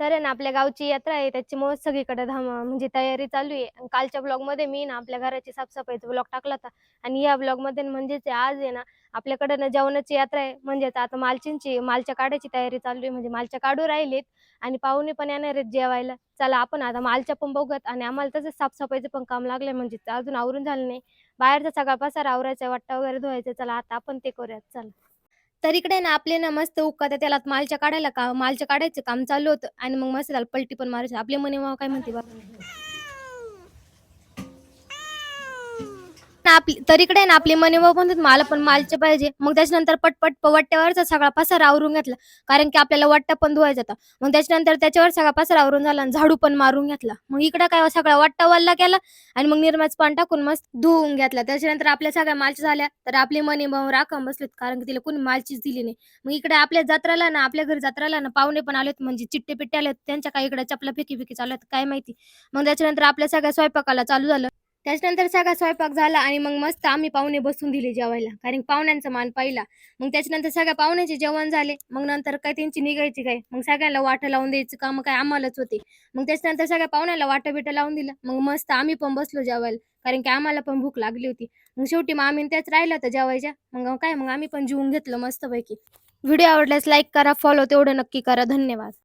तर आहे ना आपल्या गावची यात्रा आहे त्याच्यामुळे सगळीकडे म्हणजे तयारी चालू आहे. आणि कालच्या ब्लॉगमध्ये मी ना आपल्या घराची साफसफाईचा ब्लॉग टाकला होता आणि या ब्लॉगमध्ये म्हणजेच आज आहे ना आपल्याकडे ना जेवणाची यात्रा आहे. म्हणजेच आता मालच्या काढायची तयारी चालू आहे. म्हणजे मालच्या काढू राहिलेत आणि पाहुणे पण येणार आहेत जेवायला. चला आपण आता मालच्या पण बघूयात आणि आम्हाला तसंच साफसफाईचं पण काम लागलंय म्हणजे अजून आवरून झालं नाही. बाहेरचा सगळा पसारा आवरायचा, वाट्टा वगैरे धुवायचा. चला आता आपण ते करूयात चला. तर इकडे ना आपले ना मस्त उकात्या त्याला मालच्या काढायचं काम चालू होतं आणि मग मस्त त्याला पलटी पण मारायची. आपली म्हणे काय म्हणते बा तर इकडे ना आपली मनीभाऊ म्हणतात मला पण मालचे पाहिजे. मग त्याच्यानंतर पटपट वट्ट्यावरचा सगळा पसारा आवरून घेतला. कारण की आपल्याला वट्टा पण धुवायचा होता. मग त्याच्यानंतर त्याच्यावर सगळा पसारा आवरून झाला आणि झाडू पण मारून घेतला. मग इकडे काय सगळा वट्टा वल्ला केला आणि मग निरमाच पाणी टाकून मस्त धुवून घेतला. त्याच्यानंतर आपल्या सगळ्या मालच्या झाल्या तर आपली मनीभाऊ राखण बसलेत कारण की तिला कोणी मालचीच दिली नाही. मग इकडे आपल्या घरी जत्राला ना पाहुणे पण आलेत म्हणजे चिट्टे पिट्टे आलेत. त्यांच्या काही इकडे चपला फेकी चालू आहेत काय माहिती. मग त्याच्यानंतर आपल्या सगळ्या स्वयंपाकाला चालू झालं. त्याच्यानंतर सगळा स्वयंपाक झाला आणि मग मस्त आम्ही पाहुणे बसून दिले जेवायला कारण पाहुण्यांचा मान पाहिला. मग त्याच्यानंतर सगळ्या पाहुण्याचे जेवण झाले. मग नंतर काय त्यांची निघायची काय मग सगळ्यांना वाटं लावून द्यायचं काम काय आम्हालाच होते. मग त्याच्यानंतर सगळ्या पाहुण्याला वाटं बिटं लावून दिलं. मग मस्त आम्ही पण बसलो जेवायला कारण की आम्हाला पण भूक लागली होती. मग शेवटी मग आम्ही त्याच राहिलं होतं जेवायच्या. मग आम्ही पण जेवून घेतलं मस्तपैकी. व्हिडिओ आवडल्यास लाईक करा, फॉलो तेवढं नक्की करा. धन्यवाद.